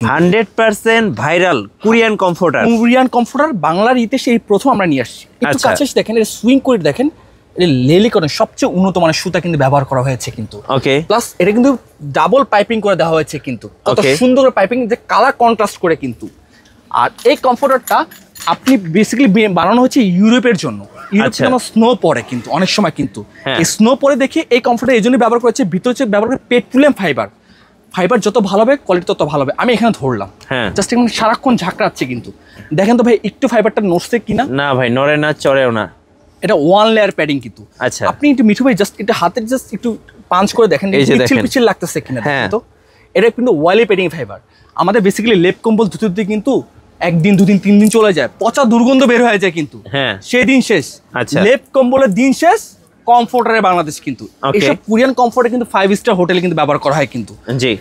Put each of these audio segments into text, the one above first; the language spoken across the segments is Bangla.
100% viral Korean comforter. Korean comforter বাংলার ইতিহাসে এই প্রথম আমরা নিয়ে আসছি। একটু কাছে এসে দেখেন, এটা সুইং করে দেখেন, এটা লেলিকনের সবচেয়ে উন্নত মানের সুতা কিন্তু ব্যবহার করা হয়েছে কিন্তু। ওকে, প্লাস এটা কিন্তু ডাবল পাইপিং করে দেওয়া হয়েছে কিন্তু, কত সুন্দর পাইপিং, যে কালার কন্ট্রাস্ট করে কিন্তু। আর এই কমফোর্টারটা আপনি বেসিক্যালি বানানো হচ্ছে ইউরোপের জন্য। ইউরোপে যেমন স্নো পড়ে কিন্তু অনেক সময় কিন্তু, এই স্নো পরে দেখে এই কমফোর্টার এই জন্য ব্যবহার করেছে। ভিতরে হচ্ছে ব্যবহার করে পেট্রোলিয়াম ফাইবার। ফাইবার যত ভালো হবে কোয়ালিটি তত ভালো হবে। আমি এখানে ধরলাম, জাস্ট এখানে সারাক্ষণ ঝাঁকড়াচ্ছে কিন্তু। দেখেন তো ভাই একটু ফাইবারটা নড়ছে কিনা। না ভাই, নড়ে না, চড়েও না। এটা ওয়ান লেয়ার প্যাডিং কিন্তু। আচ্ছা, আপনি একটু মিঠু ভাই জাস্ট একটু হাতের জাস্ট একটু পাঞ্চ করে দেখেন, পিছিল পিছিল লাগতেছে কিনা। তো এটা কিন্তু ওয়ালি প্যাডিং ফাইবার। আমাদের বেসিক্যালি লেপ কম্বল ধুতে ধুতে কিন্তু একদিন দুদিন 3 দিন চলে যায়, পচা দুর্গন্ধ বের হয়ে যায় কিন্তু, সেই দিন শেষ। লেপ কম্বলের দিন শেষ কমফোর্টারে বাংলাদেশ কিন্তু। এইসব কোরিয়ান কমফোর্টে কিন্তু 5 স্টার হোটেলে কিন্তু ব্যবহার করা হয় কিন্তু।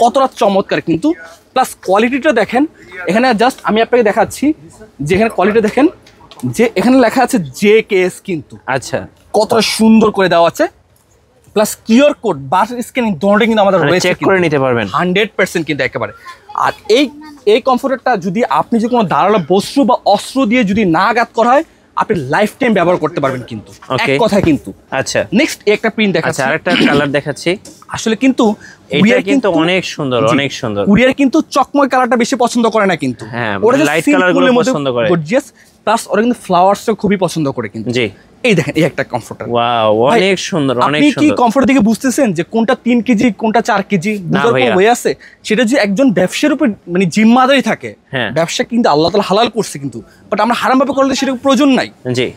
কতটা চমৎকার কিন্তু। প্লাস কোয়ালিটিটা দেখেন, এখানে জাস্ট আমি আপনাকে দেখাচ্ছি যে এখানে কোয়ালিটি দেখেন, যে এখানে লেখা আছে JKS কিন্তু। আচ্ছা, কতটা সুন্দর করে দেওয়া আছে। প্লাস কিউআর কোড, বাস স্ক্যানিং দুটোই কিন্তু আমাদের রয়েছে, চেক করে নিতে পারবেন 100% কিন্তু একেবারে। আর এই কমফোর্টারটা যদি আপনি যে কোনো ধারালো বস্তু বা অস্ত্র দিয়ে যদি না আঘাত করা হয়, আপনি লাইফ টাইম ব্যবহার করতে পারবেন কিন্তু, এক কথা কিন্তু। আচ্ছা, নেক্সট একটা প্রিন্ট দেখাচ্ছি, আরেকটা কালার দেখাচ্ছি। আসলে কিন্তু এটা কিন্তু অনেক সুন্দর, অনেক সুন্দর। কুরিয়ার কিন্তু চকময় কালারটা বেশি পছন্দ করে না কিন্তু, ওরা লাইট কালারগুলো পছন্দ করে। গর্জিয়াস, প্লাস ওরা কিন্তু ফ্লাওয়ারসও খুবই পছন্দ করে কিন্তু। জি, এই দেখেন এই একটা কমফোর্টার। ওয়াও, অনেক সুন্দর, অনেক সুন্দর। আপনি কি কমফোর্ট দেখে বুঝতেছেন যে কোনটা 3 কেজি কোনটা 4 কেজি বুঝার কোনো ওয়ে আছে? সেটা যে একজন ব্যবসার উপর মানে জিম্মাদারি থাকে, ব্যবসা কিন্তু আল্লাহ তাআলা হালাল করছে কিন্তু, বাট আমরা হারাম ভাবে করলে সেটা প্রয়োজন নাই। জি,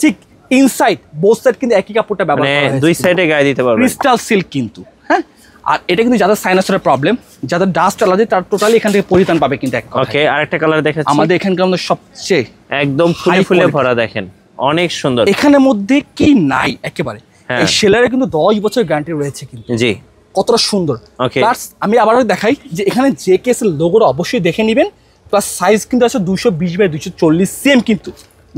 ঠিক ইনসাইড বোথ সাইড কিন্তু একই কাপড়টা ব্যবহার করা হয়, দুই সাইডে গায়ে দিতে পারবেন, ক্রিস্টাল সিল্ক কিন্তু। হ্যাঁ, আর এটা কিন্তু যাদের সাইনাসের প্রবলেম, যাদের ডাস্ট অ্যালার্জি, তার টোটালি এখান থেকে পরিত্রাণ পাবে কিন্তু। ওকে, আরেকটা কালার দেখাচ্ছি। আমাদের এখানকার মধ্যে সবচেয়ে একদম ফুলে ফুলে ভরা, দেখেন অনেক সুন্দর। এখানের মধ্যে কি নাই একেবারে। এই সেলারে কিন্তু 10 বছর গ্যারান্টি রয়েছে কিন্তু। জি, কতটা সুন্দর। প্লাস আমি আবারও দেখাই যে এখানে JKS এর লোগোটা অবশ্যই দেখে নেবেন। প্লাস সাইজ কিন্তু আছে 220 বাই 240 সেম কিন্তু,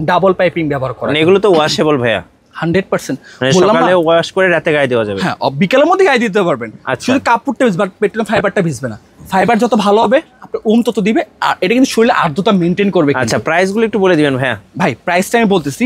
ডাবল পাইপিং ব্যবহার করা। এগুলো তো ওয়াশেবল ভাইয়া 100%। সকালে ওয়াশ করে রাতে গায়ে দেওয়া যাবে। হ্যাঁ, বিকালের মধ্যে গায়ে দিতে পারবেন। শুধু কাপড়টা ভিজবে, বাট পেট্রোলিয়াম ফাইবারটা ভিজবে না। ফাইবার যত ভালো হবে আপনার তত দিবে, আর এটা কিন্তু শরীরে আর্দ্রতা মেনটেন করবে। আচ্ছা, প্রাইসগুলো একটু বলে দিবেন ভাইয়া। ভাই প্রাইসটা আমি বলতেছি,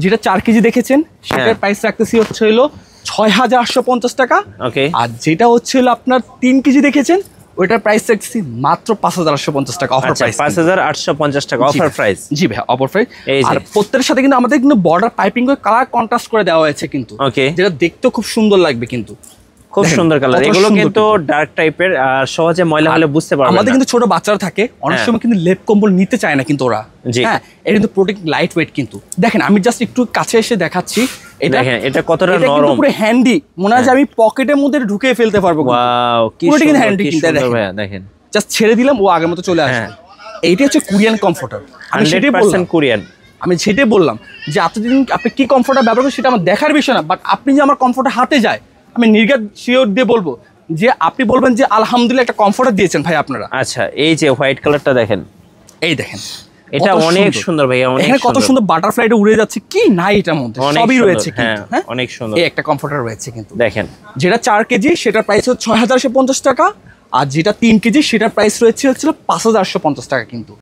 যেটা 4 কেজি দেখেছেন সেটার প্রাইস রাখতেছি হচ্ছে হলো 6850 টাকা। ওকে, আর যেটা হচ্ছে হলো আপনার 3 কেজি দেখেছেন ওইটার প্রাইস রাখছি মাত্র 5850 টাকা, অফার প্রাইস। 5850 টাকা অফার প্রাইস। জি ভাই, অফার প্রাইস। আর প্রত্যেকটার সাথে কিন্তু আমাদের কিন্তু বর্ডার পাইপিং করে কালার কন্ট্রাস্ট করে দেওয়া হয়েছে কিন্তু, যেটা দেখতেও খুব সুন্দর লাগবে কিন্তু। খুব সুন্দর কালার। এগুলো কিন্তু ডার্ক টাইপের, আর সহজে ময়লা হলে বুঝতে পারবে না। আমাদের কিন্তু ছোট বাচ্চারা থাকে, অনেক সময় কিন্তু লেপ কম্বল নিতে চায় না কিন্তু ওরা। হ্যাঁ, এটা কিন্তু প্রোটেক্ট লাইট ওয়েট কিন্তু। দেখেন আমি জাস্ট একটু কাছে এসে দেখাচ্ছি, এটা কতটা নরম, পুরো হ্যান্ডি, মনে হয় যে আমি পকেটের মধ্যে ঢুকিয়ে ফেলতে পারবো। ওয়াও, কি সুন্দর, হ্যান্ডি কিন্তু দেখেন। জাস্ট ছেড়ে দিলাম, ও আগের মতো চলে আসবে। এইটা হচ্ছে কোরিয়ান কমফোর্টার। আমি সেটাই বললাম, কোরিয়ান। আমি সেটাই বললাম যে আপনি কি কমফোর্টার ব্যবহার করেন সেটা আমার দেখার বিষয় না, বাট আপনি যে আমার কমফোর্টার হাতে যায়, আমি নির্ঘাত শিওর দিয়ে বলবো যে আপনি বলবেন যে আলহামদুলিল্লাহ একটা কমফোর্টার দিয়েছেন ভাই আপনারা। আচ্ছা, এই যে হোয়াইট কালারটা দেখেন, এই দেখেন, এটা অনেক সুন্দর ভাই। এখানে কত সুন্দর বাটারফ্লাইটা উড়ে যাচ্ছে, কি নাই এটার মধ্যে, সবই রয়েছে কিন্তু। হ্যাঁ, অনেক সুন্দর। এই একটা কমফোর্টার রয়েছে কিন্তু, দেখেন যেটা 4 কেজি সেটার প্রাইস হচ্ছে 6150 টাকা, আর যেটা 3 কেজি সেটার প্রাইস রয়েছে 5850 টাকা কিন্তু।